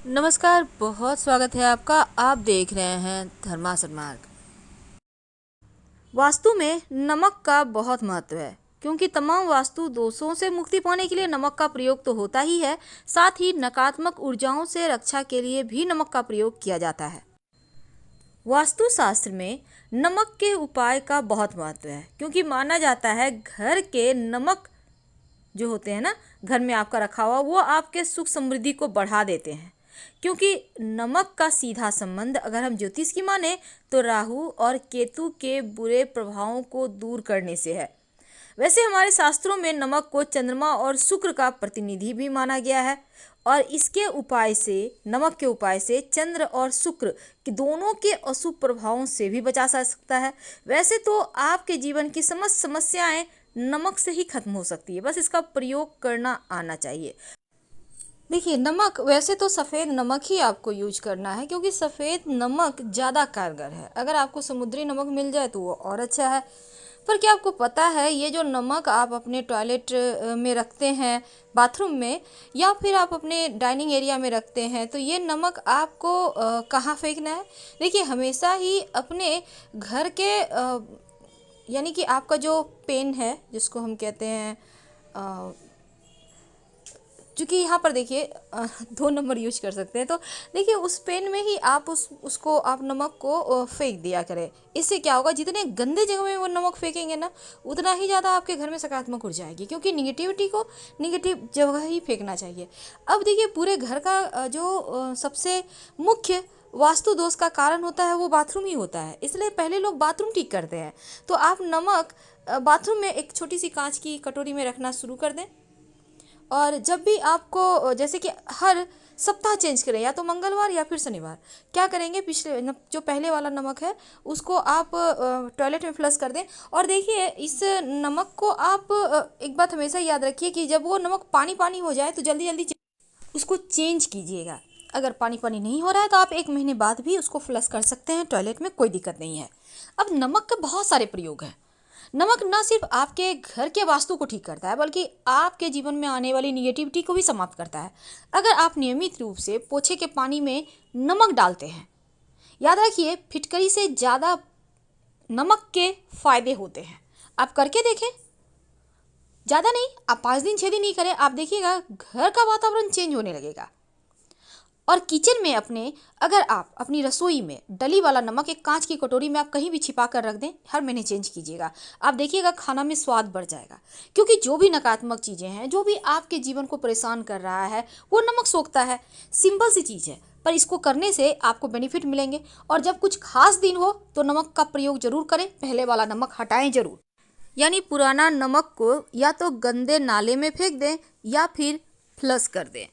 नमस्कार, बहुत स्वागत है आपका। आप देख रहे हैं धर्मासन मार्ग। वास्तु में नमक का बहुत महत्व है, क्योंकि तमाम वास्तु दोषों से मुक्ति पाने के लिए नमक का प्रयोग तो होता ही है, साथ ही नकारात्मक ऊर्जाओं से रक्षा के लिए भी नमक का प्रयोग किया जाता है। वास्तु शास्त्र में नमक के उपाय का बहुत महत्व है, क्योंकि माना जाता है घर के नमक जो होते हैं ना, घर में आपका रखा हुआ, वो आपके सुख समृद्धि को बढ़ा देते हैं। क्योंकि नमक का सीधा संबंध अगर हम ज्योतिष की माने तो राहु और केतु के बुरे प्रभावों को दूर करने से है। वैसे हमारे शास्त्रों में नमक को चंद्रमा और शुक्र का प्रतिनिधि भी माना गया है, और इसके उपाय से, नमक के उपाय से चंद्र और शुक्र के दोनों के अशुभ प्रभावों से भी बचा जा सकता है। वैसे तो आपके जीवन की समस्त समस्याएं नमक से ही खत्म हो सकती है, बस इसका प्रयोग करना आना चाहिए। देखिए, नमक वैसे तो सफ़ेद नमक ही आपको यूज करना है, क्योंकि सफ़ेद नमक ज़्यादा कारगर है। अगर आपको समुद्री नमक मिल जाए तो वो और अच्छा है। पर क्या आपको पता है, ये जो नमक आप अपने टॉयलेट में रखते हैं, बाथरूम में, या फिर आप अपने डाइनिंग एरिया में रखते हैं, तो ये नमक आपको कहाँ फेंकना है? देखिए, हमेशा ही अपने घर के यानी कि आपका जो पेन है, जिसको हम कहते हैं, चूँकि यहाँ पर देखिए 2 नंबर यूज कर सकते हैं, तो देखिए उस पेन में ही आप उसको आप नमक को फेंक दिया करें। इससे क्या होगा, जितने गंदे जगह में वो नमक फेंकेंगे ना, उतना ही ज़्यादा आपके घर में सकारात्मक ऊर्जा आएगी, क्योंकि निगेटिविटी को निगेटिव जगह ही फेंकना चाहिए। अब देखिए, पूरे घर का जो सबसे मुख्य वास्तु दोष का कारण होता है वो बाथरूम ही होता है, इसलिए पहले लोग बाथरूम ठीक करते हैं। तो आप नमक बाथरूम में एक छोटी सी कांच की कटोरी में रखना शुरू कर दें, और जब भी आपको, जैसे कि हर सप्ताह चेंज करें, या तो मंगलवार या फिर शनिवार, क्या करेंगे, पिछले जो पहले वाला नमक है उसको आप टॉयलेट में फ्लश कर दें। और देखिए, इस नमक को आप एक बात हमेशा याद रखिए कि जब वो नमक पानी पानी हो जाए तो जल्दी जल्दी उसको चेंज कीजिएगा। अगर पानी पानी नहीं हो रहा है तो आप 1 महीने बाद भी उसको फ्लश कर सकते हैं टॉयलेट में, कोई दिक्कत नहीं है। अब नमक के बहुत सारे प्रयोग हैं। नमक न सिर्फ आपके घर के वास्तु को ठीक करता है, बल्कि आपके जीवन में आने वाली निगेटिविटी को भी समाप्त करता है। अगर आप नियमित रूप से पोछे के पानी में नमक डालते हैं, याद रखिए फिटकरी से ज़्यादा नमक के फायदे होते हैं। आप करके देखें, ज़्यादा नहीं, आप 5 दिन 6 दिन ही करें, आप देखिएगा घर का वातावरण चेंज होने लगेगा। और किचन में अपने, अगर आप अपनी रसोई में डली वाला नमक एक कांच की कटोरी में आप कहीं भी छिपा कर रख दें, हर महीने चेंज कीजिएगा, आप देखिएगा खाना में स्वाद बढ़ जाएगा। क्योंकि जो भी नकारात्मक चीज़ें हैं, जो भी आपके जीवन को परेशान कर रहा है, वो नमक सोखता है। सिंपल सी चीज़ है, पर इसको करने से आपको बेनिफिट मिलेंगे। और जब कुछ खास दिन हो तो नमक का प्रयोग जरूर करें, पहले वाला नमक हटाएं जरूर। यानी पुराना नमक को या तो गंदे नाले में फेंक दें या फिर फ्लश कर दें।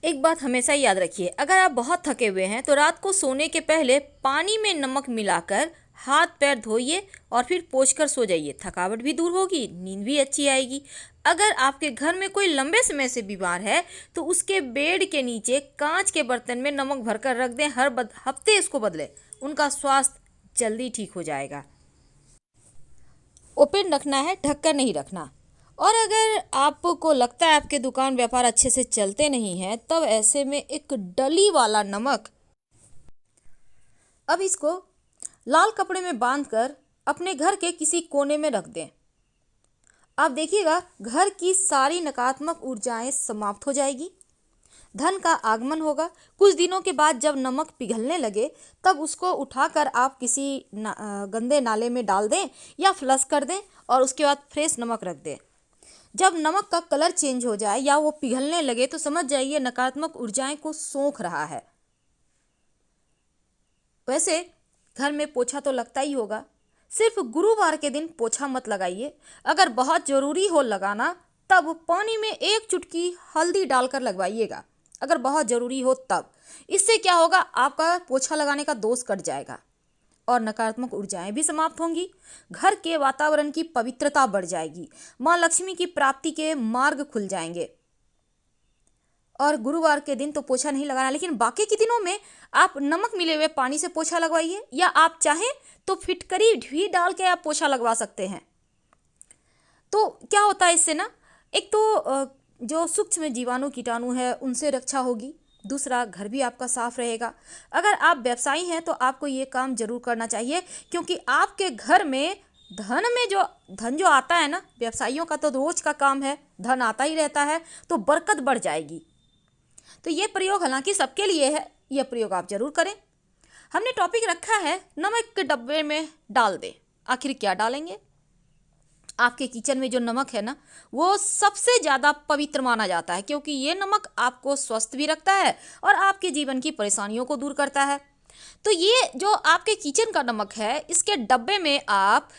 एक बात हमेशा याद रखिए, अगर आप बहुत थके हुए हैं तो रात को सोने के पहले पानी में नमक मिलाकर हाथ पैर धोइए और फिर पोंछकर सो जाइए। थकावट भी दूर होगी, नींद भी अच्छी आएगी। अगर आपके घर में कोई लंबे समय से बीमार है तो उसके बेड के नीचे कांच के बर्तन में नमक भरकर रख दें, हर हफ्ते इसको बदलें, उनका स्वास्थ्य जल्दी ठीक हो जाएगा। ओपन रखना है, ढककर नहीं रखना। और अगर आपको लगता है आपके दुकान व्यापार अच्छे से चलते नहीं हैं, तब ऐसे में एक डली वाला नमक, अब इसको लाल कपड़े में बांधकर अपने घर के किसी कोने में रख दें। आप देखिएगा घर की सारी नकारात्मक ऊर्जाएं समाप्त हो जाएगी, धन का आगमन होगा। कुछ दिनों के बाद जब नमक पिघलने लगे, तब उसको उठाकर आप किसी गंदे नाले में डाल दें या फ्लश कर दें, और उसके बाद फ्रेश नमक रख दें। जब नमक का कलर चेंज हो जाए या वो पिघलने लगे तो समझ जाइए नकारात्मक ऊर्जाएं को सोख रहा है। वैसे घर में पोछा तो लगता ही होगा, सिर्फ गुरुवार के दिन पोछा मत लगाइए। अगर बहुत ज़रूरी हो लगाना, तब पानी में 1 चुटकी हल्दी डालकर लगवाइएगा, अगर बहुत ज़रूरी हो तब। इससे क्या होगा, आपका पोछा लगाने का दोष कट जाएगा और नकारात्मक ऊर्जाएं भी समाप्त होंगी। घर के वातावरण की पवित्रता बढ़ जाएगी, माँ लक्ष्मी की प्राप्ति के मार्ग खुल जाएंगे। और गुरुवार के दिन तो पोछा नहीं लगाना, लेकिन बाकी के दिनों में आप नमक मिले हुए पानी से पोछा लगवाइए, या आप चाहें तो फिटकरी भी डाल के आप पोछा लगवा सकते हैं। तो क्या होता है इससे ना, एक तो जो सूक्ष्म जीवाणु कीटाणु है उनसे रक्षा होगी। दूसरा, घर भी आपका साफ रहेगा। अगर आप व्यवसायी हैं तो आपको ये काम जरूर करना चाहिए, क्योंकि आपके घर में धन जो आता है ना, व्यवसायियों का तो रोज का काम है, धन आता ही रहता है, तो बरकत बढ़ जाएगी। तो ये प्रयोग हालांकि सबके लिए है, यह प्रयोग आप जरूर करें। हमने टॉपिक रखा है नमक के डब्बे में डाल दे। आखिर क्या डालेंगे? आपके किचन में जो नमक है ना, वो सबसे ज़्यादा पवित्र माना जाता है, क्योंकि ये नमक आपको स्वस्थ भी रखता है और आपके जीवन की परेशानियों को दूर करता है। तो ये जो आपके किचन का नमक है, इसके डब्बे में आप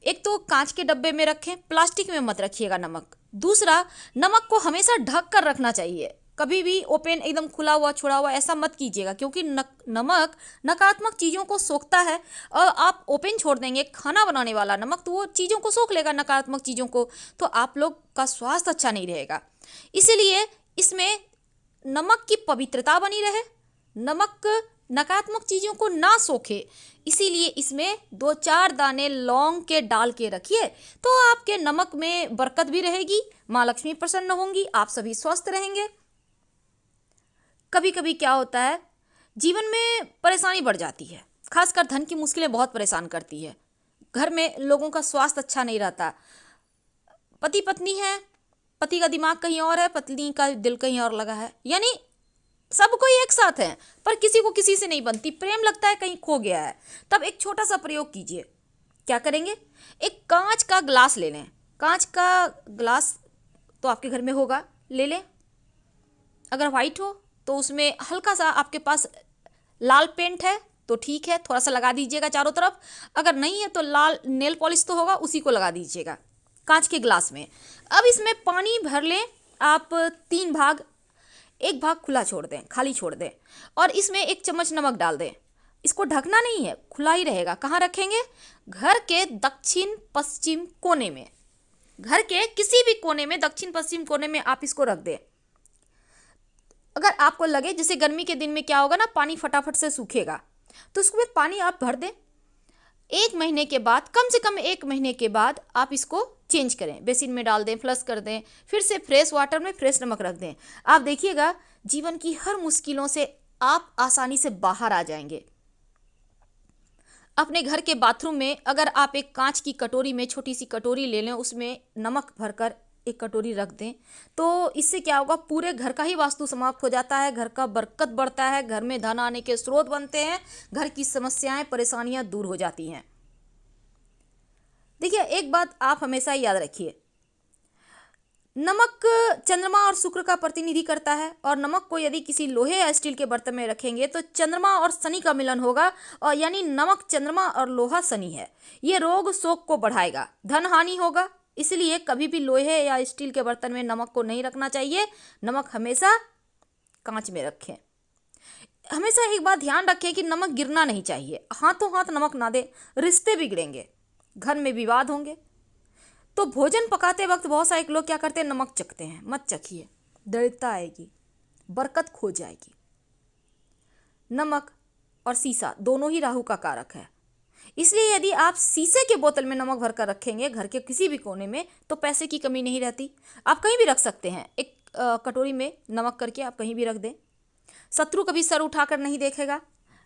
एक तो कांच के डब्बे में रखें, प्लास्टिक में मत रखिएगा नमक। दूसरा, नमक को हमेशा ढक कर रखना चाहिए, कभी भी ओपन एकदम खुला हुआ छोड़ा हुआ ऐसा मत कीजिएगा, क्योंकि नमक नकारात्मक चीज़ों को सोखता है। और आप ओपन छोड़ देंगे खाना बनाने वाला नमक, तो वो चीज़ों को सोख लेगा, नकारात्मक चीज़ों को, तो आप लोग का स्वास्थ्य अच्छा नहीं रहेगा। इसीलिए इसमें नमक की पवित्रता बनी रहे, नमक नकारात्मक चीज़ों को ना सोखे, इसीलिए इसमें 2-4 दाने लौंग के डाल के रखिए, तो आपके नमक में बरकत भी रहेगी, माँ लक्ष्मी प्रसन्न होंगी, आप सभी स्वस्थ रहेंगे। कभी कभी क्या होता है, जीवन में परेशानी बढ़ जाती है, खासकर धन की मुश्किलें बहुत परेशान करती है। घर में लोगों का स्वास्थ्य अच्छा नहीं रहता, पति पत्नी है, पति का दिमाग कहीं और है, पत्नी का दिल कहीं और लगा है, यानी सब कोई एक साथ है पर किसी को किसी से नहीं बनती, प्रेम लगता है कहीं खो गया है। तब एक छोटा सा प्रयोग कीजिए। क्या करेंगे? एक कांच का ग्लास ले लें। कांच का ग्लास तो आपके घर में होगा, ले लें। अगर वाइट हो तो उसमें हल्का सा आपके पास लाल पेंट है तो ठीक है, थोड़ा सा लगा दीजिएगा चारों तरफ। अगर नहीं है तो लाल नेल पॉलिश तो होगा, उसी को लगा दीजिएगा कांच के ग्लास में। अब इसमें पानी भर लें आप 3 भाग, एक भाग खुला छोड़ दें, खाली छोड़ दें, और इसमें 1 चम्मच नमक डाल दें। इसको ढकना नहीं है, खुला ही रहेगा। कहाँ रखेंगे? घर के दक्षिण पश्चिम कोने में, घर के किसी भी कोने में, दक्षिण पश्चिम कोने में आप इसको रख दें। अगर आपको लगे जैसे गर्मी के दिन में क्या होगा ना, पानी फटाफट से सूखेगा, तो उसमें पानी आप भर दें। 1 महीने के बाद, कम से कम 1 महीने के बाद आप इसको चेंज करें, बेसिन में डाल दें, फ्लश कर दें, फिर से फ्रेश वाटर में फ्रेश नमक रख दें। आप देखिएगा जीवन की हर मुश्किलों से आप आसानी से बाहर आ जाएंगे। अपने घर के बाथरूम में अगर आप एक कांच की कटोरी में, छोटी सी कटोरी ले लें, उसमें नमक भरकर एक कटोरी रख दें, तो इससे क्या होगा, पूरे घर का ही वास्तु समाप्त हो जाता है, घर का बरकत बढ़ता है, घर में धन आने के स्रोत बनते हैं, घर की समस्याएं परेशानियां दूर हो जाती हैं। देखिए, एक बात आप हमेशा याद रखिए, नमक चंद्रमा और शुक्र का प्रतिनिधि करता है, और नमक को यदि किसी लोहे या स्टील के बर्तन में रखेंगे तो चंद्रमा और शनि का मिलन होगा, और यानी नमक चंद्रमा और लोहा शनि है। ये रोग शोक को बढ़ाएगा, धन हानि होगा, इसलिए कभी भी लोहे या स्टील के बर्तन में नमक को नहीं रखना चाहिए। नमक हमेशा कांच में रखें। हमेशा एक बात ध्यान रखें कि नमक गिरना नहीं चाहिए, हाथों हाथ नमक ना दे, रिश्ते बिगड़ेंगे, घर में विवाद होंगे। तो भोजन पकाते वक्त बहुत सारे लोग क्या करते हैं, नमक चखते हैं, मत चखिए, दरिद्रता आएगी, बरकत खो जाएगी। नमक और शीशा दोनों ही राहु का कारक है, इसलिए यदि आप शीशे के बोतल में नमक भरकर रखेंगे घर के किसी भी कोने में, तो पैसे की कमी नहीं रहती। आप कहीं भी रख सकते हैं, एक कटोरी में नमक करके आप कहीं भी रख दें। शत्रु कभी सर उठाकर नहीं देखेगा,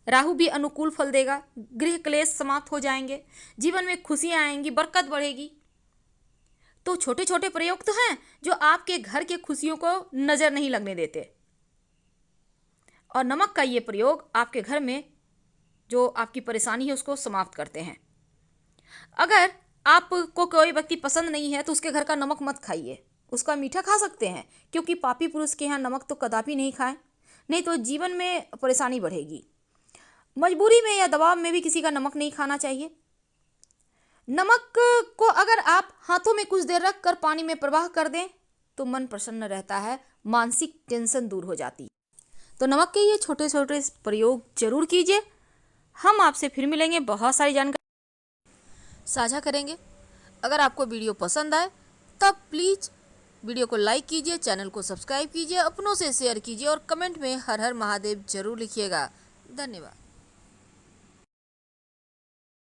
राहु भी अनुकूल फल देगा, गृह क्लेश समाप्त हो जाएंगे, जीवन में खुशियां आएंगी, बरकत बढ़ेगी। तो छोटे छोटे प्रयोग तो हैं जो आपके घर के खुशियों को नजर नहीं लगने देते, और नमक का ये प्रयोग आपके घर में जो आपकी परेशानी है उसको समाप्त करते हैं। अगर आपको कोई व्यक्ति पसंद नहीं है तो उसके घर का नमक मत खाइए, उसका मीठा खा सकते हैं, क्योंकि पापी पुरुष के यहाँ नमक तो कदापि नहीं खाएं, नहीं तो जीवन में परेशानी बढ़ेगी। मजबूरी में या दबाव में भी किसी का नमक नहीं खाना चाहिए। नमक को अगर आप हाथों में कुछ देर रख कर पानी में प्रवाह कर दें तो मन प्रसन्न रहता है, मानसिक टेंशन दूर हो जाती है। तो नमक के ये छोटे छोटे प्रयोग जरूर कीजिए। हम आपसे फिर मिलेंगे, बहुत सारी जानकारी साझा करेंगे। अगर आपको वीडियो पसंद आए तब प्लीज़ वीडियो को लाइक कीजिए, चैनल को सब्सक्राइब कीजिए, अपनों से शेयर कीजिए और कमेंट में हर हर महादेव जरूर लिखिएगा। धन्यवाद।